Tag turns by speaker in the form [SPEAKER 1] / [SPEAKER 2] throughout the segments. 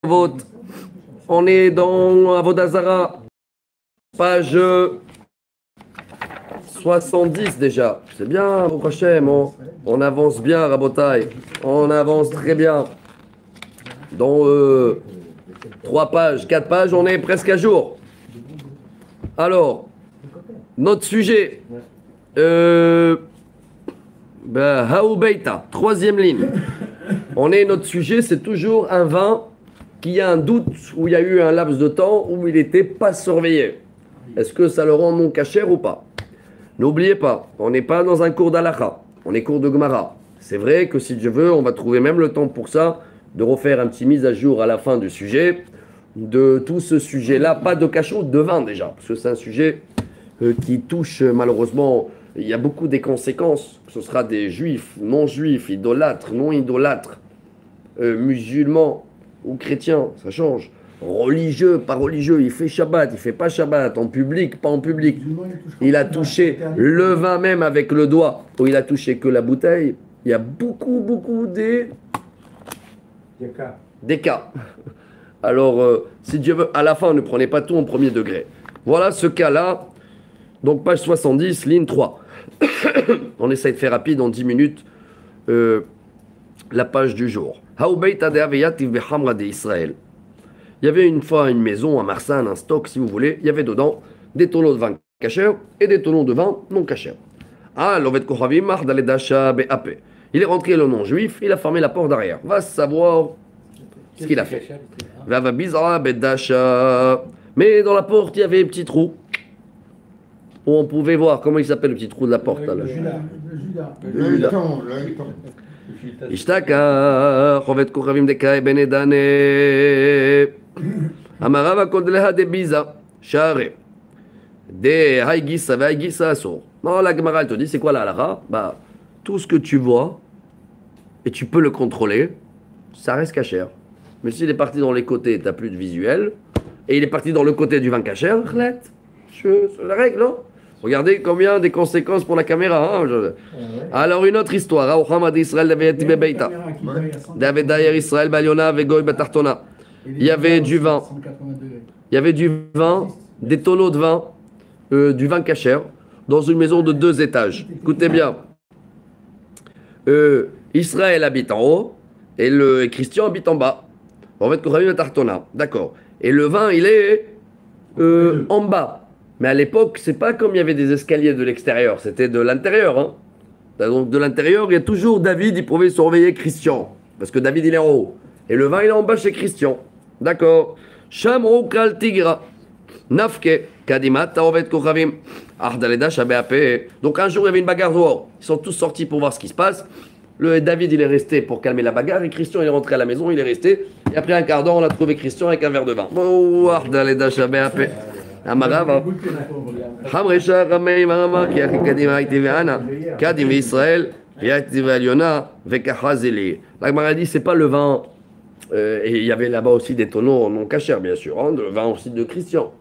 [SPEAKER 1] Avot. On est dans Avodah Zarah, page 70 déjà. C'est bien, Baruch Hashem, on avance bien, Rabotai. On avance très bien. Dans 3 pages, 4 pages, on est presque à jour. Alors, notre sujet, Haoubeita, 3e ligne. Notre sujet, c'est toujours un vin qui a un doute, où il y a eu un laps de temps où il n'était pas surveillé. Est-ce que ça le rend non cachère ou pas? N'oubliez pas, on n'est pas dans un cours d'Halakha, on est cours de Gemara. C'est vrai que si Dieu veut, on va trouver même le temps pour ça, de refaire un petit mise à jour à la fin du sujet, de tout ce sujet-là, pas de cachot, de vin déjà, parce que c'est un sujet qui touche malheureusement, il y a beaucoup des conséquences, ce sera des juifs, non-juifs, idolâtres, non-idolâtres, musulmans ou chrétiens, ça change. Religieux, pas religieux, il fait Shabbat, il fait pas Shabbat, en public, pas en public. Il a touché le vin même avec le doigt, ou il a touché que la bouteille. Il y a beaucoup des cas. Alors, si Dieu veut, à la fin, ne prenez pas tout en premier degré. Voilà ce cas-là. Donc, page 70, ligne 3. On essaye de faire rapide en 10 minutes la page du jour. Israël. Il y avait une fois une maison, un marsan, un stock, si vous voulez. Il y avait dedans des tonneaux de vin cachers et des tonneaux de vin non cachers. Il est rentré le non-juif, il a fermé la porte derrière. Va savoir ce qu'il a fait. Mais dans la porte, il y avait un petit trou où on pouvait voir. Comment il s'appelle le petit trou de la porte là?
[SPEAKER 2] Le Judas.
[SPEAKER 1] Ishtaka, Chovet Kochavim Dekai Benedane, Amarava Kodleha de Biza, Share, de Haïgissa, Haïgissa Asor. Non, la Gemara, elle te dit, c'est quoi la halakha? Bah, tout ce que tu vois, et tu peux le contrôler, ça reste cachère. Mais s'il est parti dans les côtés, tu n'as plus de visuel, et il est parti dans le côté du vin cachère, c'est la règle, non? Regardez combien des conséquences pour la caméra. Hein? Alors, une autre histoire. Il y avait du vin. Il y avait du vin, des tonneaux de vin, du vin cachère, dans une maison de 2 étages. Écoutez bien. Israël habite en haut et le Christian habite en bas. En fait, d'accord. Et le vin, il est en bas. Mais à l'époque, c'est pas comme il y avait des escaliers de l'extérieur, c'était de l'intérieur. Hein. Donc de l'intérieur, il y a toujours David, il pouvait surveiller Christian. Parce que David, il est en haut. Et le vin, il est en bas chez Christian. D'accord. Shamro kal tigra. Nafke. Kadimat taovet kochavim. Ardaleda shabeape. Donc un jour, il y avait une bagarre dehors. Ils sont tous sortis pour voir ce qui se passe. Le David, il est resté pour calmer la bagarre. Et Christian, il est rentré à la maison, il est resté. Et après un quart d'heure, on a trouvé Christian avec un verre de vin. Oh, Ardaleda shabeape. Amarava. Hamresha Ramei Marama qui a Kadima Itiveana, Kadim Israël, Yona, Vekahazeli. La Gemara dit c'est pas le vin, et il y avait là-bas aussi des tonneaux non cachers, bien sûr, hein, le vin aussi de Christian.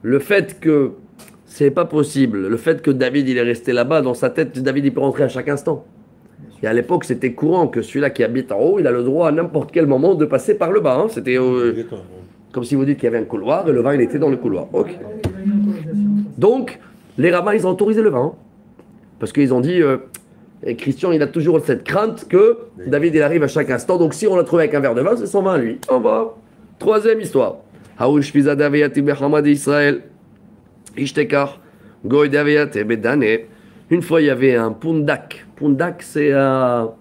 [SPEAKER 1] Le fait que c'est pas possible, le fait que David il est resté là-bas, dans sa tête, David il peut rentrer à chaque instant. Et à l'époque, c'était courant que celui-là qui habite en haut, il a le droit à n'importe quel moment de passer par le bas. Hein. C'était. Comme si vous dites qu'il y avait un couloir et le vin il était dans le couloir. Okay. Donc, les rabbins ils ont autorisé le vin. Parce qu'ils ont dit, Christian il a toujours cette crainte que David il arrive à chaque instant. Donc si on l'a trouvé avec un verre de vin, c'est son vin lui. On va. 3e histoire. Une fois il y avait un pundak. Pundak c'est un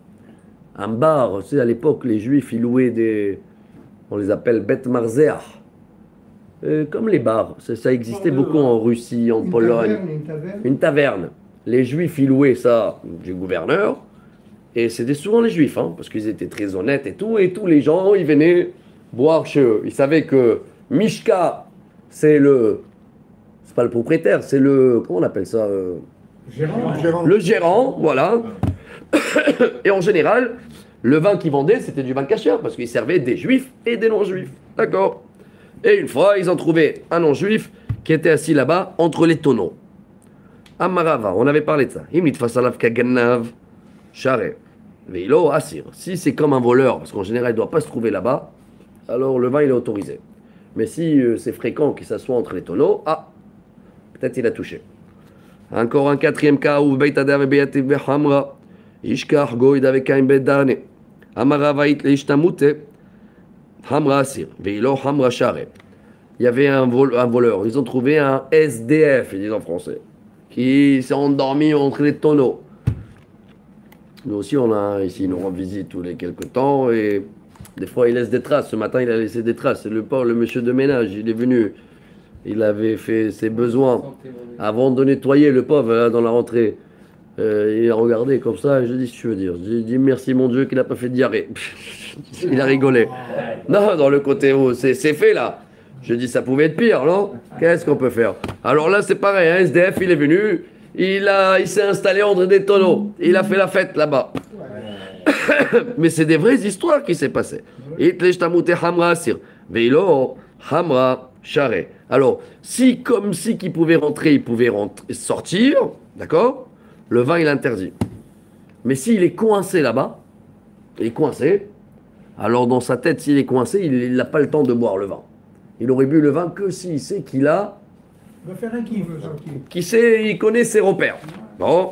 [SPEAKER 1] bar. Tu sais, à l'époque les juifs ils louaient des... On les appelle Bet Marzeah. Comme les bars. Ça existait beaucoup en Russie, en Pologne. Une taverne. Les juifs, ils louaient ça du gouverneur. Et c'était souvent les juifs, hein, parce qu'ils étaient très honnêtes et tout. Et tous les gens, ils venaient boire chez eux. Ils savaient que Mishka, c'est pas le propriétaire, c'est le... Comment on appelle ça
[SPEAKER 2] Gérant.
[SPEAKER 1] Le gérant, voilà. Et en général... Le vin qu'ils vendaient, c'était du vin cachère, parce qu'ils servaient des juifs et des non-juifs. D'accord. Et une fois, ils ont trouvé un non-juif qui était assis là-bas, entre les tonneaux. Amarava, on avait parlé de ça. Imit fasalav kaganav, share. Veilo asir. Si c'est comme un voleur, parce qu'en général, il ne doit pas se trouver là-bas, alors le vin il est autorisé. Mais si c'est fréquent qu'il s'assoit entre les tonneaux, peut-être il a touché. Encore un quatrième cas où Beit Adav Beyativ Behamra, Ishkar Goïd avec un Bedane, Amara Vait Leishtamute, Hamra Asir, Veilo Hamra Share. Il y avait un voleur, ils ont trouvé un SDF, ils disent en français, qui s'est endormi entre les tonneaux. Nous aussi, on a ici, nous rend visite tous les quelques temps et des fois, il laisse des traces. Ce matin, il a laissé des traces. C'est le monsieur de ménage, il est venu. Il avait fait ses besoins avant de nettoyer le pauvre là, dans la rentrée. Il a regardé comme ça et je dis, si tu veux dire. J'ai dit merci mon Dieu qu'il n'a pas fait de diarrhée. Il a rigolé. Non, dans le côté où c'est fait là. Je dis, ça pouvait être pire, non? Qu'est-ce qu'on peut faire? Alors là, c'est pareil. Hein, SDF, il est venu. Il s'est installé entre des tonneaux. Il a fait la fête là-bas. Mais c'est des vraies histoires qui s'est passées. Alors, si comme si qu'il pouvait rentrer, il pouvait sortir, d'accord? Le vin, il est interdit. Mais s'il est coincé là-bas, il est coincé, alors dans sa tête, s'il est coincé, il n'a pas le temps de boire le vin. Il aurait bu le vin que s'il sait qu'il a...
[SPEAKER 2] Il va faire un kiff, sortir.
[SPEAKER 1] Il connaît ses repères. Bon.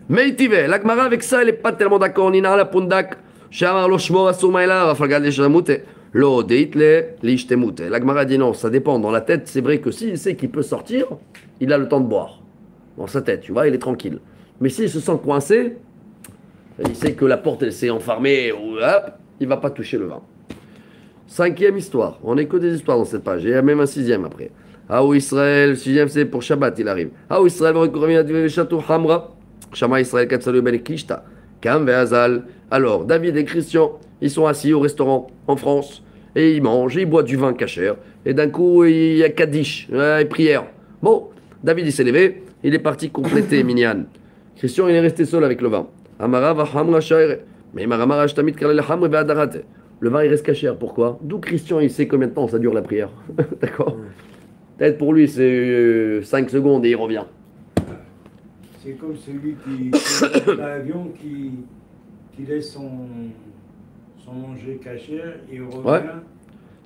[SPEAKER 1] Mais l'Agmara avec ça, elle n'est pas tellement d'accord. Nina la pundak, shamar lo shmor asumaila, rafagad le shramute, lo deitle lishtemute. L'Agmara dit non, ça dépend. Dans la tête, c'est vrai que s'il sait qu'il peut sortir, il a le temps de boire. Dans sa tête, tu vois, il est tranquille. Mais s'il se sent coincé, il sait que la porte, elle s'est enfermée, il ne va pas toucher le vin. Cinquième histoire. On n'est que des histoires dans cette page. Il y a même un sixième après. Aou Israël, sixième c'est pour Shabbat, il arrive. Aou Israël va revient à le château Hamra. Shama Israël Katsalu Ben Kishta. Kam Veazal. Alors, David et Christian, ils sont assis au restaurant en France et ils mangent, ils boivent du vin cachère. Et d'un coup, il y a Kaddish, et prière. Bon, David il s'est levé, il est parti compléter Minyan. Christian il est resté seul avec le vin. Amara va Hamra Shaire. Mais Maramara Shtamit Kalel Hamra Veadarate. Le vin il reste cachère, pourquoi? D'où Christian il sait combien de temps ça dure la prière. D'accord? Peut-être pour lui c'est 5 secondes et il revient.
[SPEAKER 3] C'est comme celui qui dans l'avion qui laisse son manger cachère et il revient.
[SPEAKER 1] Ouais.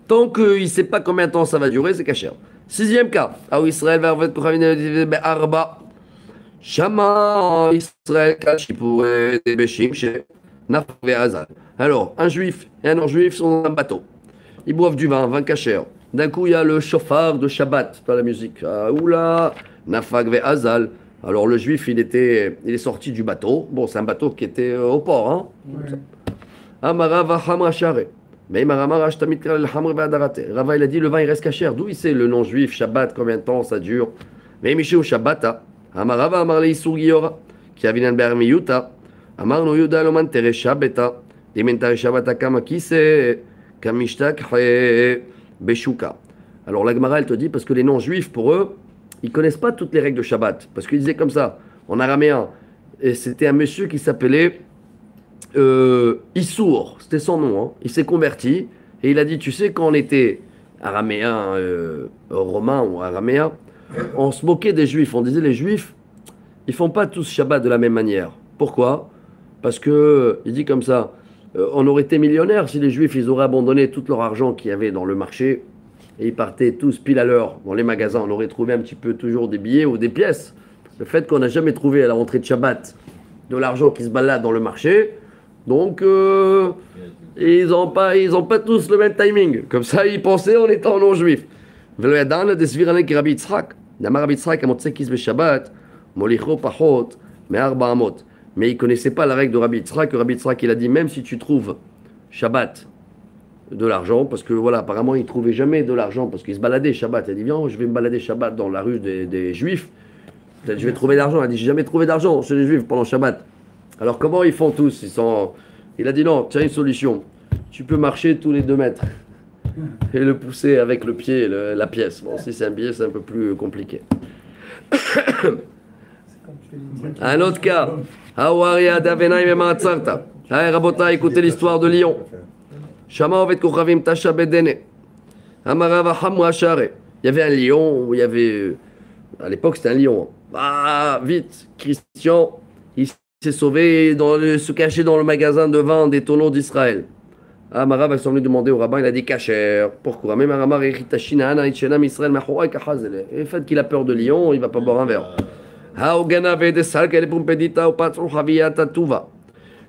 [SPEAKER 1] Tant qu'il ne sait pas combien de temps ça va durer, c'est cachère. Sixième cas. Aou Israël va revenir pour Arba. Shama Israël Kachipoué Beshimche Nafve Azal. Alors, un juif et un non-juif sont dans un bateau. Ils boivent du vin cachère. D'un coup, il y a le chauffard de Shabbat, pas la musique. Oula, Nafag ve Azal. Alors, le juif, il est sorti du bateau. Bon, c'est un bateau qui était au port, hein. Amara va Hamra Share. Mais Maramara Shtamit el Hamra Badarate. Rava, il a dit le vin, il reste cachère. D'où il sait le non-juif, Shabbat, combien de temps ça dure? Mais Miché au Shabbat, Amara va Amarle Isur Giora, qui a vinan Bermiyuta. Amar no Yuda Loman Tere Shabbata. Dimentare Shabbata Kama Kise, Kamishtak Beshuka. Alors la Gemara, elle te dit, parce que les non-juifs, pour eux, ils ne connaissent pas toutes les règles de Shabbat. Parce qu'ils disaient comme ça, en araméen. Et c'était un monsieur qui s'appelait Issour, c'était son nom. Hein. Il s'est converti et il a dit, tu sais, quand on était araméen, romain ou araméen, on se moquait des juifs. On disait, les juifs, ils font pas tous Shabbat de la même manière. Pourquoi? Parce que, il dit comme ça, on aurait été millionnaires si les juifs, ils auraient abandonné tout leur argent qu'il y avait dans le marché et ils partaient tous pile à l'heure dans les magasins. On aurait trouvé un petit peu toujours des billets ou des pièces. Le fait qu'on n'a jamais trouvé à la rentrée de Shabbat de l'argent qui se balade dans le marché, donc ils n'ont pas tous le même timing. Comme ça, ils pensaient en étant non-juifs. Mais ils ne connaissaient pas la règle de Rabbi Yitzhak. Rabbi Yitzhak, il a dit, même si tu trouves Shabbat de l'argent, parce que voilà, apparemment, il ne trouvait jamais de l'argent, parce qu'il se baladait Shabbat. Il a dit, viens, je vais me balader Shabbat dans la rue des Juifs. Peut-être je vais trouver de l'argent. Il a dit, j'ai jamais trouvé d'argent chez les Juifs pendant Shabbat. Alors comment ils font tous? Il a dit, non, tiens une solution. Tu peux marcher tous les 2 mètres et le pousser avec le pied, la pièce. Bon, si c'est un billet, c'est un peu plus compliqué. Un autre cas. Hawaria Davenaim et Maatsarta. Allez, Rabota, écoutez l'histoire de Lyon. Shama Ovet Kochavim Tasha Bedene. Amarava Hamra Share. Il y avait un lion, il y avait. À l'époque, c'était un lion. Ah, vite, Christian, il s'est sauvé, se cacher dans le magasin de vin des tonneaux d'Israël. Amara va s'en demander au rabbin, il a dit kasher. Pourquoi? Même Amar le fait qu'il a peur de lion, il ne va pas boire un verre.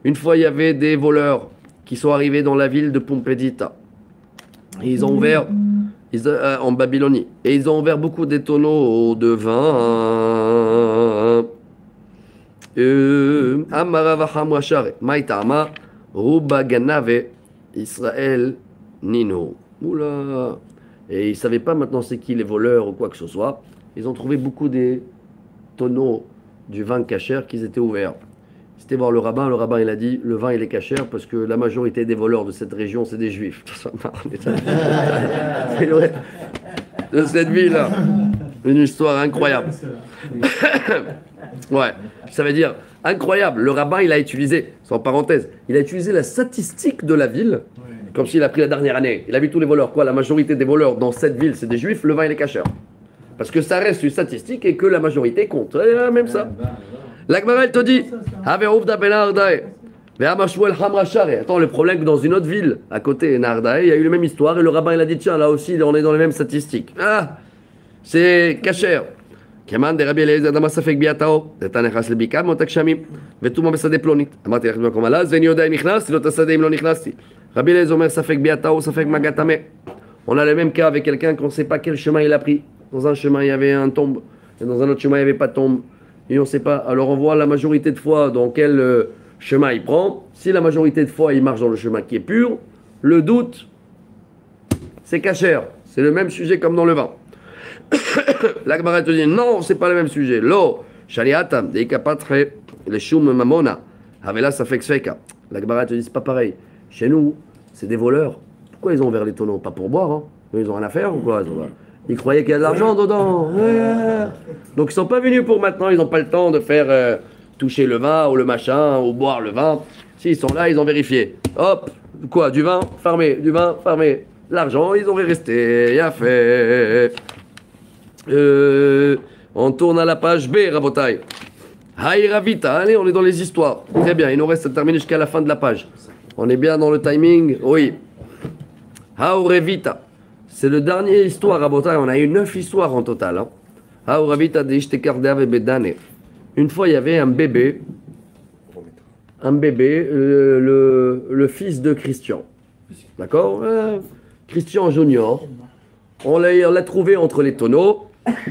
[SPEAKER 1] Une fois, il y avait des voleurs qui sont arrivés dans la ville de Pumpedita. Ils ont ouvert en Babylonie. Et ils ont ouvert beaucoup des tonneaux de vin. Amara vachamrashare. Maïtama. Ruba ganave. Israël Nino. Oula. Et ils ne savaient pas maintenant c'est qui les voleurs ou quoi que ce soit. Ils ont trouvé beaucoup des tonneaux du vin cachère qui étaient ouverts. C'était voir le rabbin il a dit le vin il est cachère parce que la majorité des voleurs de cette région c'est des juifs. C'est vrai. De cette ville-là. Une histoire incroyable. Ouais, ça veut dire incroyable. Le rabbin il a utilisé, sans parenthèse, il a utilisé la statistique de la ville. Comme s'il a pris la dernière année. Il a vu tous les voleurs. Quoi, la majorité des voleurs dans cette ville, c'est des juifs. Le vin, il est cachère. Parce que ça reste une statistique et que la majorité compte. Même ça. L'Agmara, elle te dit attends, le problème, que dans une autre ville, à côté, Nardaï, il y a eu la même histoire. Et le rabbin, il a dit tiens, là aussi, on est dans les mêmes statistiques. Ah, c'est cachère. כמאן דרבי אליעזר דמה ספק ביאתאו, אתה נכנס לבקעה מאותק שמים, ותומה בשדה פלונית. אמרתי לך במקום עלה, אז אני יודע אם נכנסתי, לא את השדה אם לא נכנסתי. רבי אליעזר אומר ספק ביאתאו, ספק מגע טמא. On a le même cas avec quelqu'un qu'on ne sait pas quel chemin il a pris. Dans un chemin il y avait un tombe, et dans un autre chemin il n'y avait pas de tombe. Et on ne sait pas. Alors on voit la majorité de fois dans quel chemin il prend. Si la majorité de fois il marche dans le chemin qui est pur, le doute, c'est cachère. C'est le même sujet comme dans le vin. La Gemara te dit non, c'est pas le même sujet. Lo, shaliatam, deikapatre, le shum mamona, havela safek sveka. La Gemara te dit c'est pas pareil. Chez nous, c'est des voleurs. Pourquoi ils ont ouvert les tonneaux? Pas pour boire, hein. Ils ont rien à faire ou quoi? Ils croyaient qu'il y a de l'argent dedans. Donc ils sont pas venus pour maintenant. Ils n'ont pas le temps de faire toucher le vin ou le machin ou boire le vin. S'ils sont là, ils ont vérifié. Hop, quoi? Du vin fermé, du vin fermé. L'argent, ils auraient resté. Il a fait. On tourne à la page B, Rabotai. Haïravita, allez, on est dans les histoires. Très bien, il nous reste à terminer jusqu'à la fin de la page. On est bien dans le timing? Oui. Haurevita. C'est le dernier histoire, Rabotai. On a eu 9 histoires en total. Hein. Haurevita de Ishtekardea Bedane. Une fois, il y avait un bébé. Un bébé, le fils de Christian. D'accord? Christian Junior. On l'a trouvé entre les tonneaux.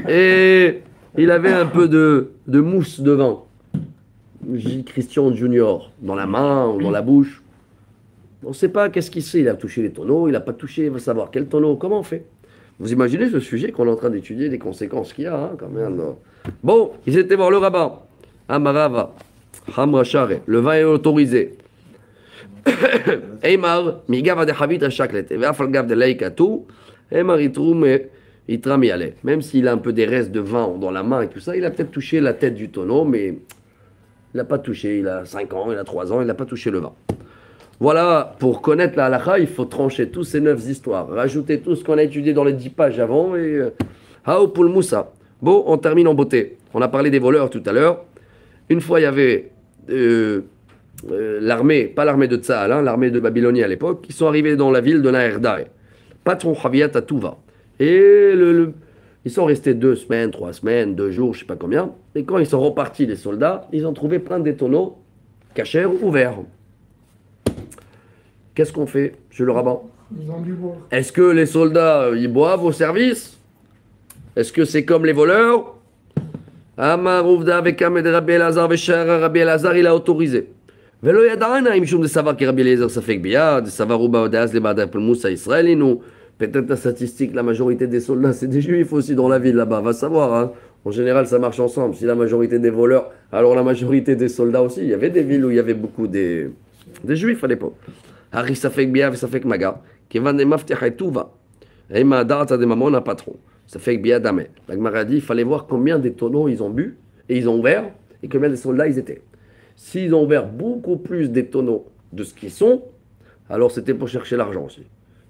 [SPEAKER 1] Et il avait un peu de mousse de vin. Christian Junior, dans la main ou dans la bouche. On ne sait pas qu'est-ce qu'il sait. Il a touché les tonneaux, il n'a pas touché, il va savoir quel tonneau, comment on fait. Vous imaginez ce sujet qu'on est en train d'étudier, les conséquences qu'il y a, hein, quand même. Bon, ils étaient voir le rabbin. Amarava, Hamrachare, le vin est autorisé. Eimar, Migava de Havit à Chaklet, et Vafalgav de Leikatu, Eimar Itrami allait. Même s'il a un peu des restes de vin dans la main et tout ça, il a peut-être touché la tête du tonneau, mais il n'a pas touché. Il a 5 ans, il a 3 ans, il n'a pas touché le vin. Voilà, pour connaître la halakha, il faut trancher tous ces 9 histoires, rajouter tout ce qu'on a étudié dans les 10 pages avant et Hao Poul Moussa. Bon, on termine en beauté. On a parlé des voleurs tout à l'heure. Une fois, il y avait l'armée, pas l'armée de Tsahal, hein, l'armée de Babylonie à l'époque, qui sont arrivés dans la ville de Naerdai. Patron Chaviyat à Touva. Et ils sont restés 2 semaines, 3 semaines, 2 jours, je ne sais pas combien. Et quand ils sont repartis, les soldats, ils ont trouvé plein de tonneaux cachers ouverts. Qu'est-ce qu'on fait, monsieur le rabbin?
[SPEAKER 2] Ils ont dû boire.
[SPEAKER 1] Est-ce que les soldats, ils boivent au service? Est-ce que c'est comme les voleurs? Amar Ouvda avec Ahmed Rabbi Elazar, Rabbi Elazar, il a autorisé. Velo yadana, imshum de savoir que Rabbi Elazar, ça fait que bien, de savoir où Baodas, les Badar Moussa Israël, nous. Peut-être la statistique, la majorité des soldats, c'est des juifs aussi dans la ville là-bas, va savoir. Hein. En général, ça marche ensemble. Si la majorité des voleurs, alors la majorité des soldats aussi. Il y avait des villes où il y avait beaucoup des juifs à l'époque. Hari Safek Bia, Safek Maga, qui va des maftiach et tout va. Et ma date de maman n'a patron. Safek Bia Dame. La Gemara dit il fallait voir combien des tonneaux ils ont bu et ils ont ouvert et combien de soldats ils étaient. S'ils ont ouvert beaucoup plus des tonneaux de ce qu'ils sont, alors c'était pour chercher l'argent aussi.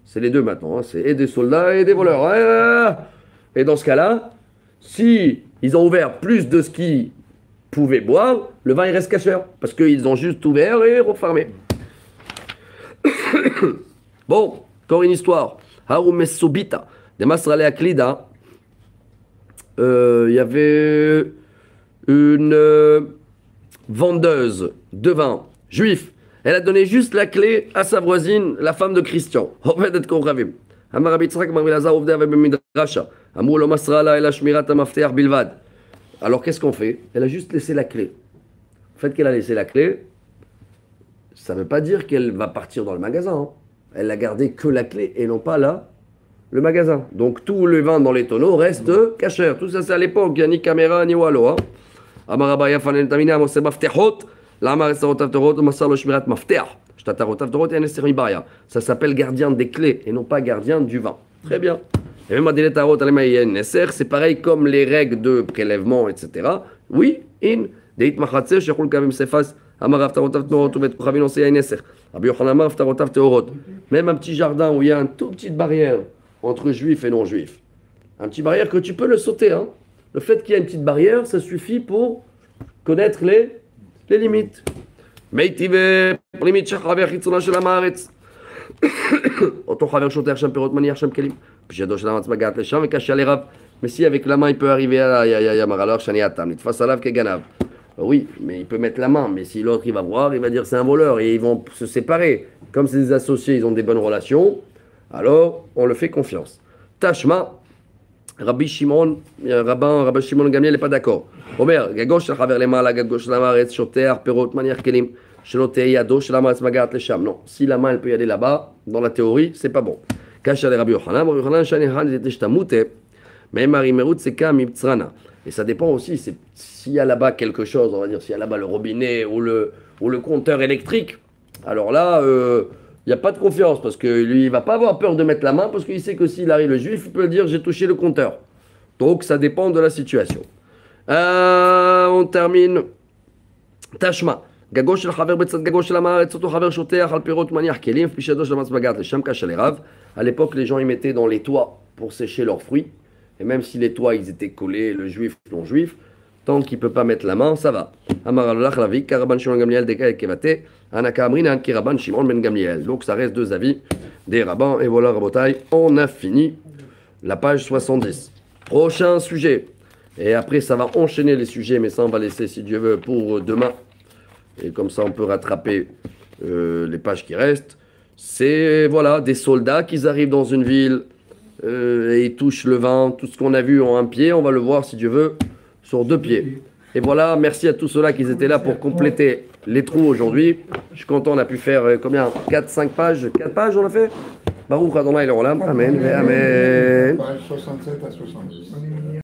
[SPEAKER 1] C'est les deux maintenant, hein. C'est et des soldats et des voleurs. Et dans ce cas-là, si ils ont ouvert plus de ce qu'ils pouvaient boire, le vin il reste cachère. Parce qu'ils ont juste ouvert et refermé. Bon, encore une histoire. Haoum Sobita, des Masrale Aklida. Il y avait une vendeuse de vin juif. Elle a donné juste la clé à sa voisine, la femme de Christian. Alors qu'est-ce qu'on fait? Elle a juste laissé la clé. Le fait qu'elle a laissé la clé, ça ne veut pas dire qu'elle va partir dans le magasin. Hein. Elle n'a gardé que la clé et non pas le magasin. Donc tout le vin dans les tonneaux reste kasher. Tout ça c'est à l'époque, il n'y a ni caméra ni wallo. Hein. Ça s'appelle gardien des clés et non pas gardien du vin. Très bien. Et même c'est pareil comme les règles de prélèvement, etc. Oui, même un petit jardin où il y a une toute petite barrière entre juifs et non-juifs. Un petit barrière que tu peux le sauter. Hein. Le fait qu'il y ait une petite barrière, ça suffit pour connaître les limites. Mais si avec la main il peut arriver à oui, mais il peut mettre la main, mais si l'autre il va voir, il va dire c'est un voleur et ils vont se séparer. Comme c'est des associés, ils ont des bonnes relations, alors on le fait confiance. Tashma, Rabbi Shimon Gamliel n'est pas d'accord. Omer, gagosh la les mains, gagosh la maretz, shoter, perot, manière kelim, shelote yado, shela maretz magat le sham. Non, si la main elle peut y aller là-bas, dans la théorie, c'est pas bon. Kasha le Rabbi Yochanan, shanihan était shtamute, mais marimerut c'est kam ibtzrana. Et ça dépend aussi, s'il y a là-bas quelque chose, on va dire, s'il y a là-bas le robinet ou le compteur électrique, alors là, il n'y a pas de confiance, parce que lui, il ne va pas avoir peur de mettre la main, parce qu'il sait que s'il arrive le juif, il peut dire, j'ai touché le compteur. Donc, ça dépend de la situation. On termine. Tashma. גגו של חבר בצד גגו של המארץ, אותו חבר שוטח על פירות מניח כלים, פלישתו של המצבגת לשם קשה לרב. À l'époque, les gens, ils mettaient dans les toits pour sécher leurs fruits. Et même si les toits, ils étaient collés, le juif, non-juif, tant qu'il ne peut pas mettre la main, ça va. Donc ça reste deux avis des rabbins. Et voilà, Rabotai, on a fini la page 70. Prochain sujet. Et après, ça va enchaîner les sujets, mais ça, on va laisser, si Dieu veut, pour demain. Et comme ça, on peut rattraper les pages qui restent. C'est, voilà, des soldats qui arrivent dans une ville et ils touchent le vin. Tout ce qu'on a vu en un pied, on va le voir, si Dieu veut, sur deux pieds. Et voilà, merci à tous ceux-là qui étaient là pour compléter les trous aujourd'hui. Je suis content, on a pu faire combien 4-5 pages 4 pages, on a fait Baruch Adonai Leolam. Amen. Amen.
[SPEAKER 2] Page 67 à 70.